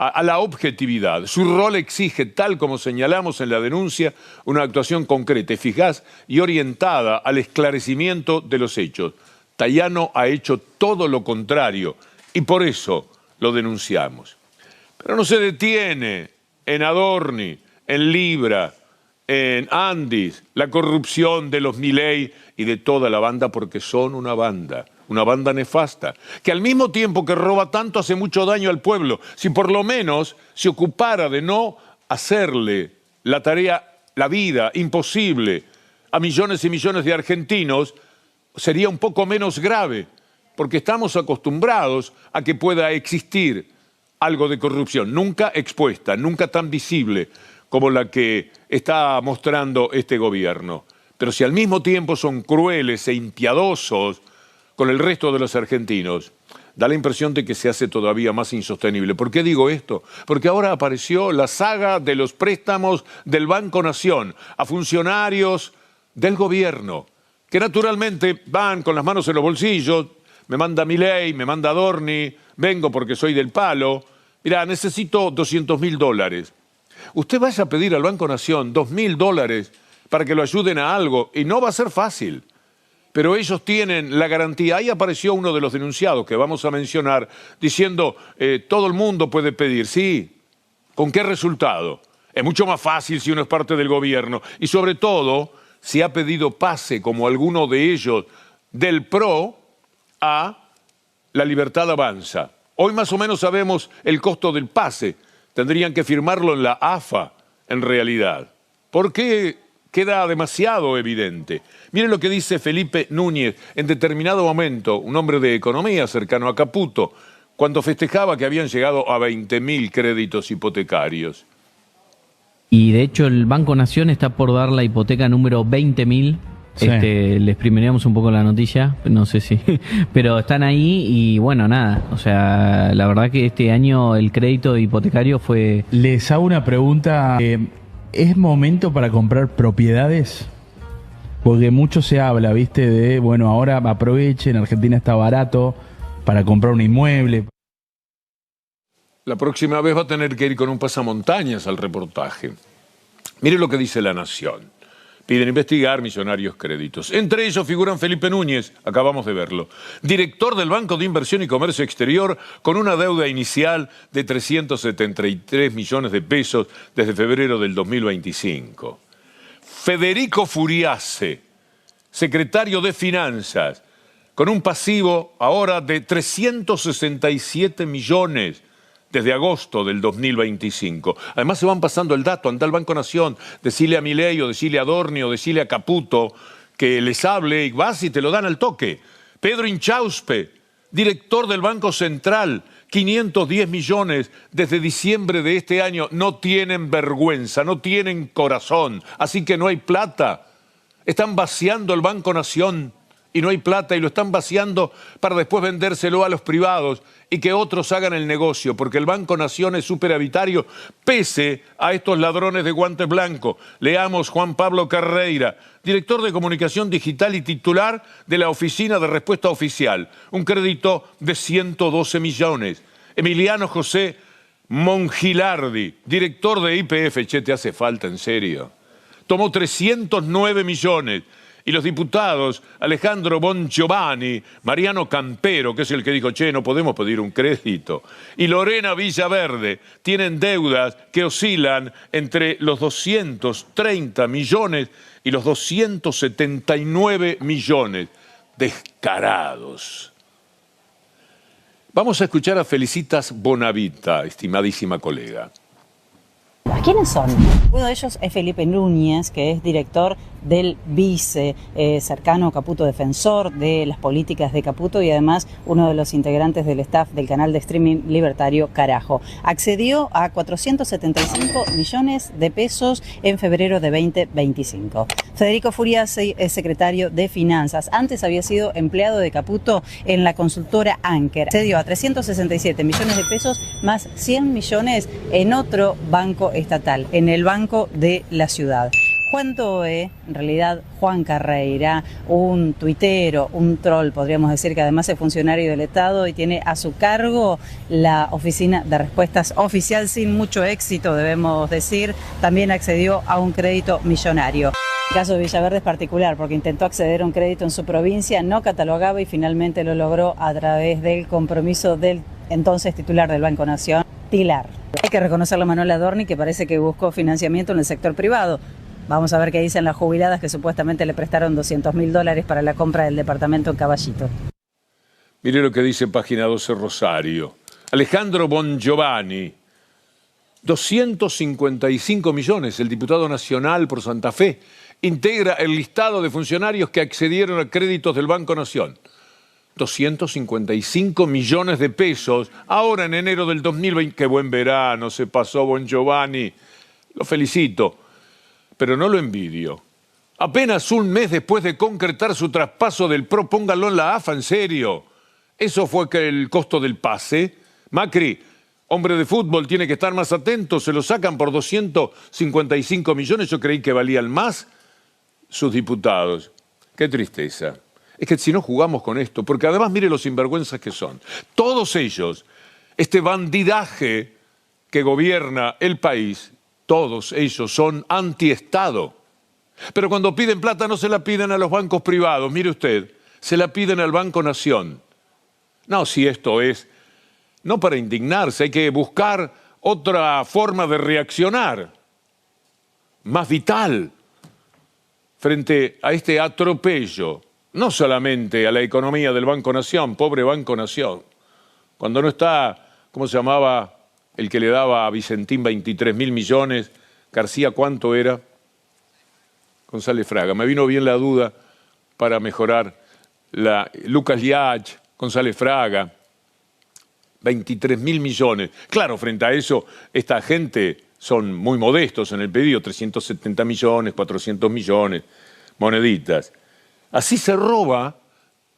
a la objetividad. Su rol exige, tal como señalamos en la denuncia, una actuación concreta, eficaz y orientada al esclarecimiento de los hechos. Tayano ha hecho todo lo contrario Y por eso lo denunciamos. Pero no se detiene en Adorni, en Libra, en Andis, la corrupción de los Milei y de toda la banda, porque son una banda nefasta, que al mismo tiempo que roba tanto hace mucho daño al pueblo. Si por lo menos se ocupara de no hacerle la tarea, la vida imposible a millones y millones de argentinos, sería un poco menos grave, porque estamos acostumbrados a que pueda existir algo de corrupción, nunca expuesta, nunca tan visible como la que está mostrando este gobierno. Pero si al mismo tiempo son crueles e impiadosos con el resto de los argentinos, da la impresión de que se hace todavía más insostenible. ¿Por qué digo esto? Porque ahora apareció la saga de los préstamos del Banco Nación a funcionarios del gobierno, que naturalmente van con las manos en los bolsillos. Me manda Milei, me manda Adorni, vengo porque soy del palo. Mirá, necesito $200.000. Usted vaya a pedir al Banco Nación $2.000 para que lo ayuden a algo y no va a ser fácil. Pero ellos tienen la garantía. Ahí apareció uno de los denunciados que vamos a mencionar diciendo todo el mundo puede pedir. Sí, ¿con qué resultado? Es mucho más fácil si uno es parte del gobierno. Y sobre todo, si ha pedido pase, como alguno de ellos, del PRO a La Libertad Avanza. Hoy más o menos sabemos el costo del pase. Tendrían que firmarlo en la AFA, en realidad. ¿Por qué queda demasiado evidente? Miren lo que dice Felipe Núñez en determinado momento, un hombre de economía cercano a Caputo, cuando festejaba que habían llegado a 20.000 créditos hipotecarios. Y de hecho el Banco Nación está por dar la hipoteca número 20.000. Sí. Les primeríamos un poco la noticia, no sé si, pero están ahí y bueno, nada, o sea, la verdad que este año el crédito hipotecario fue... Les hago una pregunta, ¿es momento para comprar propiedades? Porque mucho se habla, ¿viste? De, bueno, ahora aprovechen, Argentina está barato para comprar un inmueble. La próxima vez va a tener que ir con un pasamontañas al reportaje. Mire lo que dice La Nación. Piden investigar millonarios créditos. Entre ellos figuran Felipe Núñez, acabamos de verlo, director del Banco de Inversión y Comercio Exterior, con una deuda inicial de 373 millones de pesos desde febrero del 2025. Federico Furiase, secretario de Finanzas, con un pasivo ahora de 367 millones desde agosto del 2025. Además se van pasando el dato, anda al Banco Nación, decile a Milei o decile a Adorni o decile a Caputo que les hable y vas y te lo dan al toque. Pedro Inchauspe, director del Banco Central, 510 millones desde diciembre de este año. No tienen vergüenza, no tienen corazón, así que no hay plata. Están vaciando el Banco Nación y no hay plata y lo están vaciando para después vendérselo a los privados y que otros hagan el negocio, porque el Banco Nación es superavitario pese a estos ladrones de guante blanco. Leamos Juan Pablo Carreira, director de Comunicación Digital y titular de la Oficina de Respuesta Oficial, un crédito de 112 millones. Emiliano José Mongilardi, director de YPF, che, te hace falta, en serio. Tomó 309 millones. Y los diputados Alejandro Bongiovanni, Mariano Campero, que es el que dijo, che, no podemos pedir un crédito, y Lorena Villaverde, tienen deudas que oscilan entre los 230 millones y los 279 millones. Descarados. Vamos a escuchar a Felicitas Bonavita, estimadísima colega. ¿Quiénes son? Uno de ellos es Felipe Núñez, que es director del Vice, cercano a Caputo, defensor de las políticas de Caputo y además uno de los integrantes del staff del canal de streaming libertario Carajo. Accedió a 475 millones de pesos en febrero de 2025. Federico Furiase es secretario de Finanzas. Antes había sido empleado de Caputo en la consultora Anker. Accedió a 367 millones de pesos más 100 millones en otro banco estatal, en el Banco de la Ciudad. Juan Toe, en realidad Juan Carreira, un tuitero, un troll, podríamos decir, que además es funcionario del Estado y tiene a su cargo la Oficina de Respuestas Oficial, sin mucho éxito, debemos decir. También accedió a un crédito millonario. El caso de Villaverde es particular porque intentó acceder a un crédito en su provincia, no catalogaba y finalmente lo logró a través del compromiso del entonces titular del Banco Nación, Tilar. Hay que reconocerle a Manuel Adorni que parece que buscó financiamiento en el sector privado. Vamos a ver qué dicen las jubiladas que supuestamente le prestaron $200.000 para la compra del departamento en Caballito. Mire lo que dice Página 12 Rosario. Alejandro Bongiovanni, 255 millones, el diputado nacional por Santa Fe, integra el listado de funcionarios que accedieron a créditos del Banco Nación. 255 millones de pesos, ahora en enero del 2020. Qué buen verano se pasó Bongiovanni. Lo felicito, pero no lo envidio. Apenas un mes después de concretar su traspaso del PRO, póngalo en la AFA, en serio. Eso fue que el costo del pase. Macri, hombre de fútbol, tiene que estar más atento. Se lo sacan por 255 millones. Yo creí que valían más sus diputados. Qué tristeza. Es que si no jugamos con esto, porque además mire los sinvergüenzas que son. Todos ellos, este bandidaje que gobierna el país, todos ellos son antiestado. Pero cuando piden plata no se la piden a los bancos privados, mire usted, se la piden al Banco Nación. No, si esto es, no para indignarse, hay que buscar otra forma de reaccionar, más vital, frente a este atropello, no solamente a la economía del Banco Nación, pobre Banco Nación, cuando no está, ¿cómo se llamaba el que le daba a Vicentín 23.000 millones? García, ¿cuánto era? González Fraga, me vino bien la duda para mejorar. Lucas Liach, González Fraga, 23.000 millones. Claro, frente a eso, esta gente son muy modestos en el pedido, 370 millones, 400 millones, moneditas. Así se roba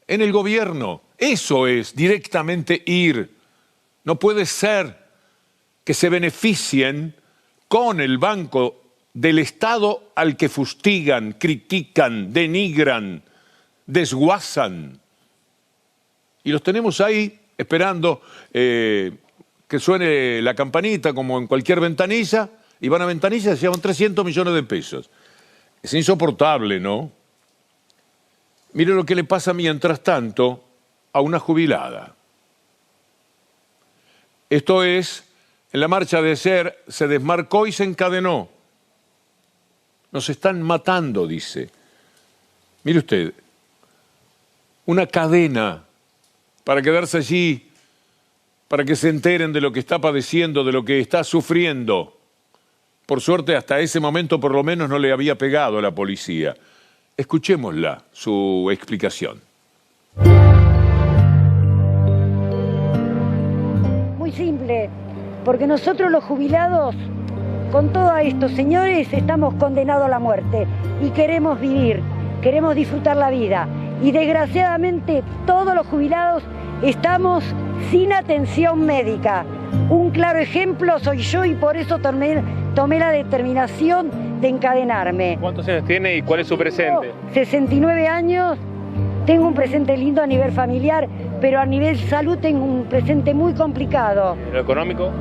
en el gobierno. Eso es directamente ir. No puede ser que se beneficien con el banco del Estado al que fustigan, critican, denigran, desguazan. Y los tenemos ahí esperando que suene la campanita como en cualquier ventanilla, y van a ventanilla y se llevan 300 millones de pesos. Es insoportable, ¿no? Mire lo que le pasa mientras tanto a una jubilada. Esto es, en la marcha de ayer se desmarcó y se encadenó. Nos están matando, dice. Mire usted, una cadena para quedarse allí, para que se enteren de lo que está padeciendo, de lo que está sufriendo. Por suerte, hasta ese momento por lo menos no le había pegado a la policía. Escuchémosla, su explicación. Muy simple, porque nosotros los jubilados, con todos estos señores, estamos condenados a la muerte y queremos vivir, queremos disfrutar la vida. Y desgraciadamente todos los jubilados estamos sin atención médica. Un claro ejemplo soy yo y por eso tomé la determinación de encadenarme. ¿Cuántos años tiene y cuál es su presente? 69 años, tengo un presente lindo a nivel familiar, pero a nivel salud tengo un presente muy complicado. ¿Lo económico?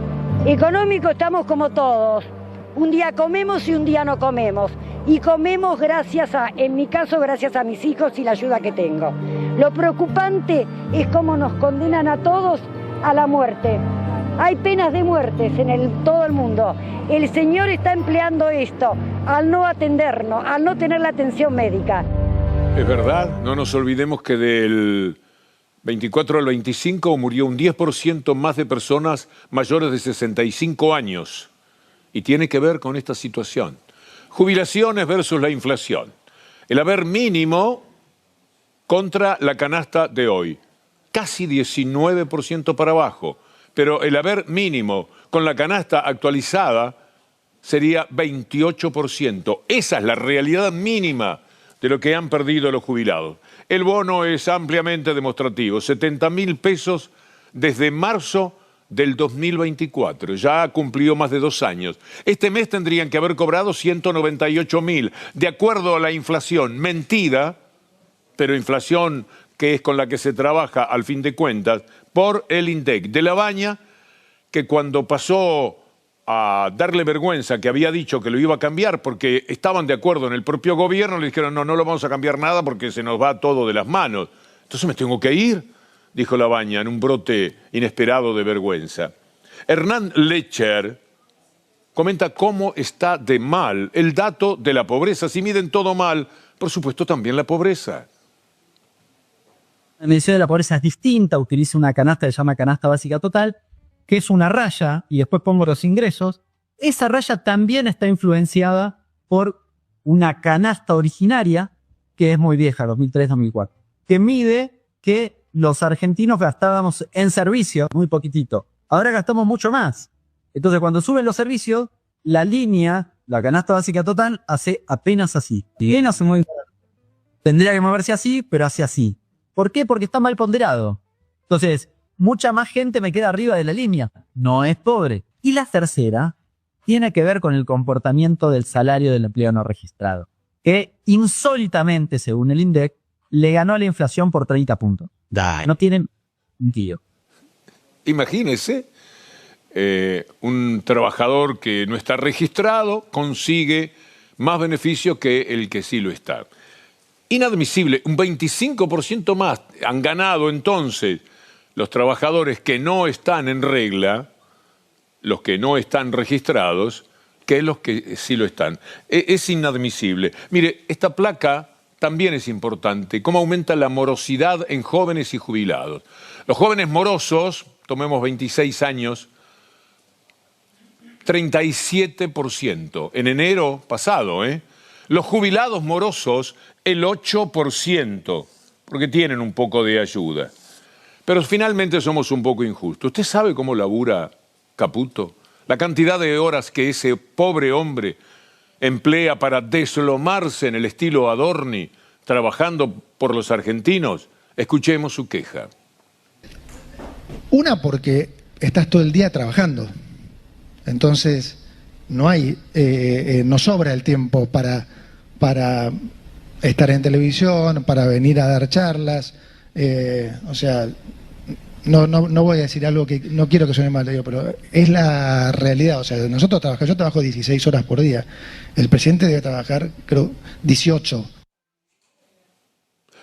Económico estamos como todos. Un día comemos y un día no comemos. Y comemos gracias a, en mi caso, gracias a mis hijos y la ayuda que tengo. Lo preocupante es cómo nos condenan a todos a la muerte. Hay penas de muertes en todo el mundo. El Señor está empleando esto al no atendernos, al no tener la atención médica. Es verdad, no nos olvidemos que del 24 al 25 murió un 10% más de personas mayores de 65 años. Y tiene que ver con esta situación. Jubilaciones versus la inflación. El haber mínimo contra la canasta de hoy. Casi 19% para abajo. Pero el haber mínimo con la canasta actualizada sería 28%. Esa es la realidad mínima de lo que han perdido los jubilados. El bono es ampliamente demostrativo. 70.000 pesos desde marzo del 2024. Ya cumplió más de 2 años. Este mes tendrían que haber cobrado 198.000. De acuerdo a la inflación mentida, pero inflación que es con la que se trabaja al fin de cuentas, por el INDEC de La Baña, que cuando pasó a darle vergüenza que había dicho que lo iba a cambiar porque estaban de acuerdo en el propio gobierno, le dijeron no lo vamos a cambiar nada porque se nos va todo de las manos. Entonces me tengo que ir, dijo Labaña en un brote inesperado de vergüenza. Hernán Lecher comenta cómo está de mal el dato de la pobreza. Si miden todo mal, por supuesto también la pobreza. La medición de la pobreza es distinta, utiliza una canasta que se llama canasta básica total, que es una raya, y después pongo los ingresos. Esa raya también está influenciada por una canasta originaria, que es muy vieja, 2003-2004, que mide que los argentinos gastábamos en servicios muy poquitito. Ahora gastamos mucho más. Entonces, cuando suben los servicios, la línea, la canasta básica total, hace apenas así. Y no se mueve. Tendría que moverse así, pero hace así. ¿Por qué? Porque está mal ponderado. Entonces, mucha más gente me queda arriba de la línea. No es pobre. Y la tercera tiene que ver con el comportamiento del salario del empleo no registrado, que insólitamente, según el INDEC, le ganó a la inflación por 30 puntos. No tienen sentido. Imagínese, un trabajador que no está registrado consigue más beneficio que el que sí lo está. Inadmisible, un 25% más han ganado entonces los trabajadores que no están en regla, los que no están registrados, que los que sí lo están. Es inadmisible. Mire, esta placa también es importante. Cómo aumenta la morosidad en jóvenes y jubilados. Los jóvenes morosos, tomemos 26 años, 37% en enero pasado, Los jubilados morosos, el 8%, porque tienen un poco de ayuda. Pero finalmente somos un poco injustos. ¿Usted sabe cómo labura Caputo? La cantidad de horas que ese pobre hombre emplea para deslomarse en el estilo Adorni, trabajando por los argentinos. Escuchemos su queja. Una, porque estás todo el día trabajando. Entonces, no sobra el tiempo para estar en televisión, para venir a dar charlas. O sea, no voy a decir algo que no quiero que suene mal, pero es la realidad. O sea, yo trabajo 16 horas por día. El presidente debe trabajar, creo, 18.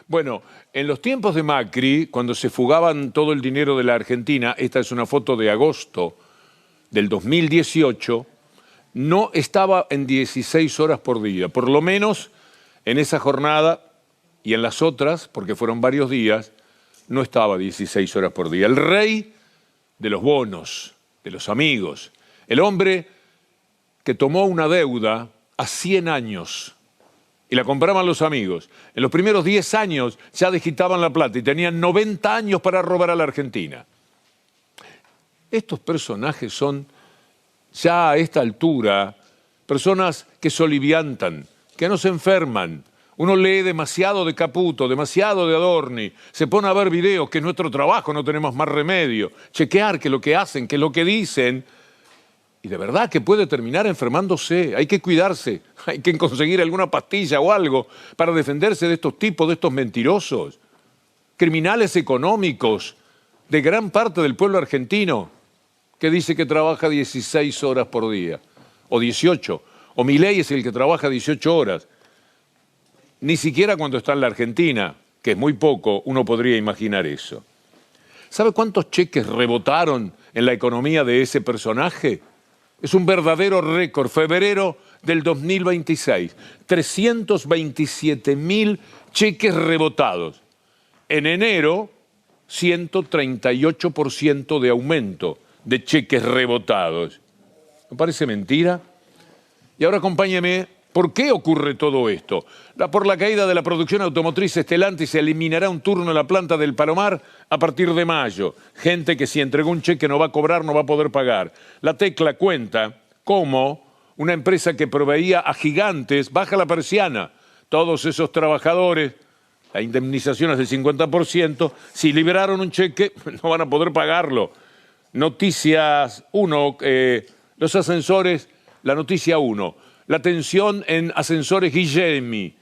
Bueno, en los tiempos de Macri, cuando se fugaban todo el dinero de la Argentina, esta es una foto de agosto del 2018, no estaba en 16 horas por día. Por lo menos en esa jornada y en las otras, porque fueron varios días, no estaba 16 horas por día. El rey de los bonos, de los amigos, el hombre que tomó una deuda a 100 años y la compraban los amigos. En los primeros 10 años ya desquitaban la plata y tenían 90 años para robar a la Argentina. Estos personajes son, ya a esta altura, personas que soliviantan, que no se enferman. Uno lee demasiado de Caputo, demasiado de Adorni, se pone a ver videos, que es nuestro trabajo, no tenemos más remedio, chequear qué es lo que hacen, qué es lo que dicen, y de verdad que puede terminar enfermándose. Hay que cuidarse, hay que conseguir alguna pastilla o algo para defenderse de estos tipos, de estos mentirosos, criminales económicos de gran parte del pueblo argentino, que dice que trabaja 16 horas por día, o 18, o Milei es el que trabaja 18 horas. Ni siquiera cuando está en la Argentina, que es muy poco, uno podría imaginar eso. ¿Sabe cuántos cheques rebotaron en la economía de ese personaje? Es un verdadero récord. Febrero del 2026, 327.000 cheques rebotados. En enero, 138% de aumento de cheques rebotados. ¿No parece mentira? Y ahora acompáñeme. ¿Por qué ocurre todo esto? Por la caída de la producción automotriz Stellantis se eliminará un turno en la planta del Palomar a partir de mayo. Gente que si entregó un cheque no va a cobrar, no va a poder pagar. La Tecla cuenta cómo una empresa que proveía a gigantes baja la persiana. Todos esos trabajadores, la indemnización es del 50%, si liberaron un cheque no van a poder pagarlo. Noticias 1, los ascensores, la noticia 1. La tensión en Ascensores Guillemi,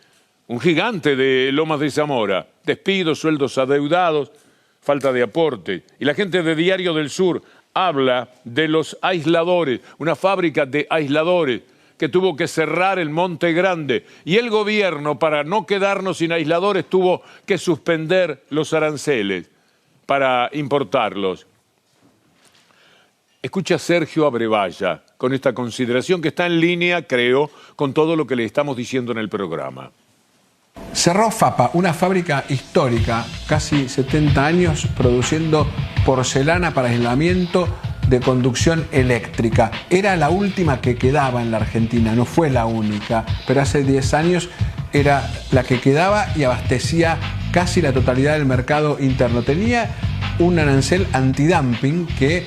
un gigante de Lomas de Zamora. Despidos, sueldos adeudados, falta de aporte. Y la gente de Diario del Sur, habla de los aisladores, una fábrica de aisladores que tuvo que cerrar en Monte Grande. Y el gobierno, para no quedarnos sin aisladores, tuvo que suspender los aranceles para importarlos. Escucha a Sergio Abrevaya con esta consideración que está en línea, creo, con todo lo que le estamos diciendo en el programa. Cerró FAPA, una fábrica histórica, casi 70 años produciendo porcelana para aislamiento de conducción eléctrica. Era la última que quedaba en la Argentina, no fue la única, pero hace 10 años era la que quedaba y abastecía casi la totalidad del mercado interno. Tenía un arancel antidumping que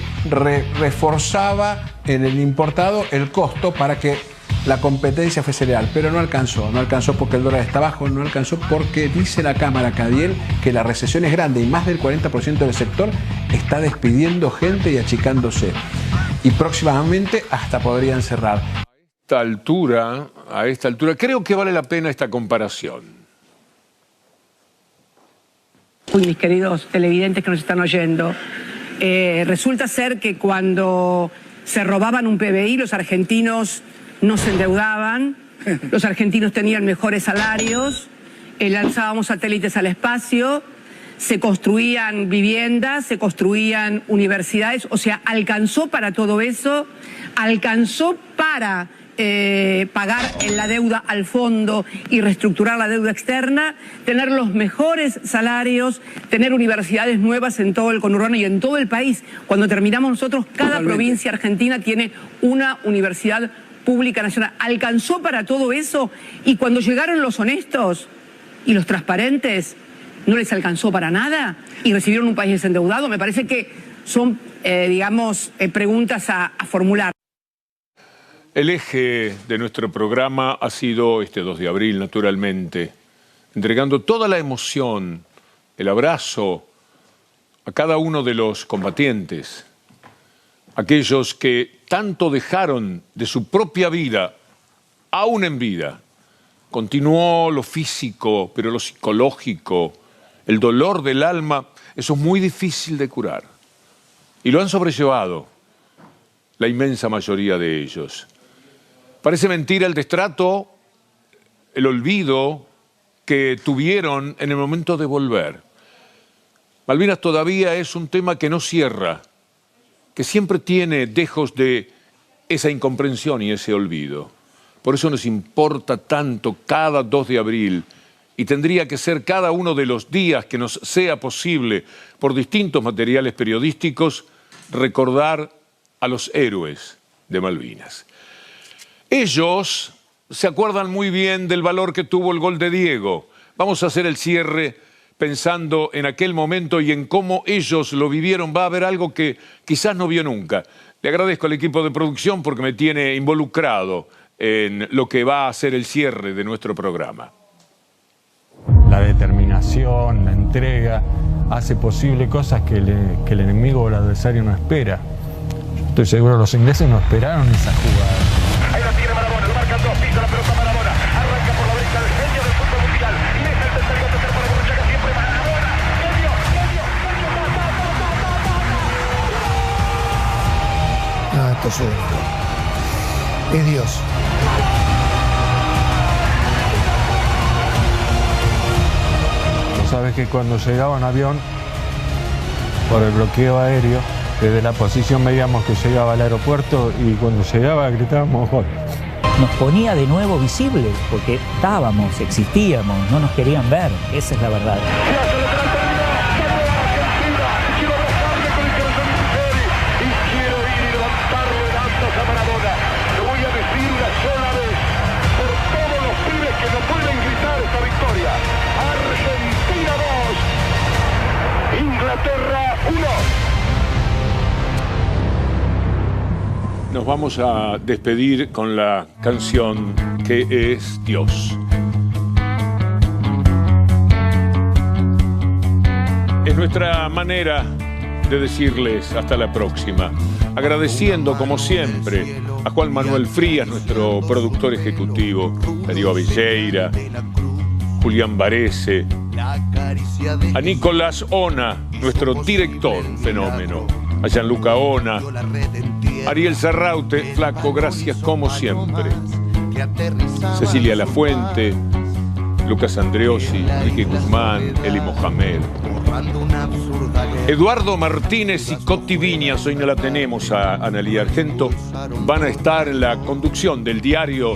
reforzaba en el importado el costo para que la competencia fuese leal, pero no alcanzó porque el dólar está bajo, no alcanzó porque dice la Cámara Cadiel que la recesión es grande y más del 40% del sector está despidiendo gente y achicándose. Y próximamente hasta podrían cerrar. A esta altura, creo que vale la pena esta comparación. Uy, mis queridos televidentes que nos están oyendo, resulta ser que cuando se robaban un PBI, los argentinos no se endeudaban, los argentinos tenían mejores salarios, lanzábamos satélites al espacio, se construían viviendas, se construían universidades, o sea, alcanzó para todo eso, alcanzó para pagar la deuda al fondo y reestructurar la deuda externa, tener los mejores salarios, tener universidades nuevas en todo el conurbano y en todo el país. Cuando terminamos nosotros, cada provincia argentina tiene una universidad pública nacional. Alcanzó para todo eso y cuando llegaron los honestos y los transparentes, no les alcanzó para nada y recibieron un país desendeudado. Me parece que son, preguntas a formular. El eje de nuestro programa ha sido este 2 de abril, naturalmente, entregando toda la emoción, el abrazo a cada uno de los combatientes, aquellos que tanto dejaron de su propia vida, aún en vida. Continuó lo físico, pero lo psicológico, el dolor del alma, eso es muy difícil de curar. Y lo han sobrellevado la inmensa mayoría de ellos. Parece mentira el destrato, el olvido que tuvieron en el momento de volver. Malvinas todavía es un tema que no cierra, que siempre tiene dejos de esa incomprensión y ese olvido. Por eso nos importa tanto cada 2 de abril y tendría que ser cada uno de los días que nos sea posible, por distintos materiales periodísticos, recordar a los héroes de Malvinas. Ellos se acuerdan muy bien del valor que tuvo el gol de Diego. Vamos a hacer el cierre pensando en aquel momento y en cómo ellos lo vivieron. Va a haber algo que quizás no vio nunca. Le agradezco al equipo de producción porque me tiene involucrado en lo que va a ser el cierre de nuestro programa. La determinación, la entrega, hace posible cosas que el enemigo o el adversario no espera. Estoy seguro que los ingleses no esperaron esa jugada. Ahí la tiene Maradona, lo marcan dos, pisa la pelota Maradona, arranca por la derecha el genio del fútbol mundial, y es el tercer para Borruchaga, siempre Maradona, genio, esto es único. Es Dios. Tú sabes que cuando llegaba un avión, por el bloqueo aéreo, desde la posición veíamos que llegaba al aeropuerto y cuando llegaba gritábamos gol. Nos ponía de nuevo visibles porque estábamos, existíamos, no nos querían ver, esa es la verdad. Inglaterra 1. Nos vamos a despedir con la canción que es Dios. Es nuestra manera de decirles hasta la próxima. Agradeciendo, como siempre, a Juan Manuel Frías, nuestro productor ejecutivo, Darío Avelleira, Julián Varese, a Nicolás Ona, nuestro director, fenómeno. a Gianluca Ona, Ariel Serraute, flaco, gracias como siempre. Cecilia Lafuente, Lucas Andreossi, Enrique Guzmán, Eli Mohamed. Eduardo Martínez y Coti Viñas, hoy no la tenemos a Analía Argento, van a estar en la conducción del diario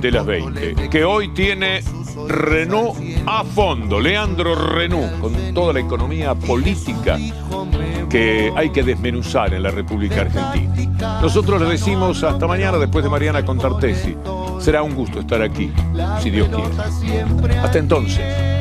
de las 20, que hoy tiene Renault a fondo, Leandro Renault, con toda la economía política que hay que desmenuzar en la República Argentina. Nosotros les decimos hasta mañana después de Mariana Contartesi. Será un gusto estar aquí, si Dios quiere. Hasta entonces.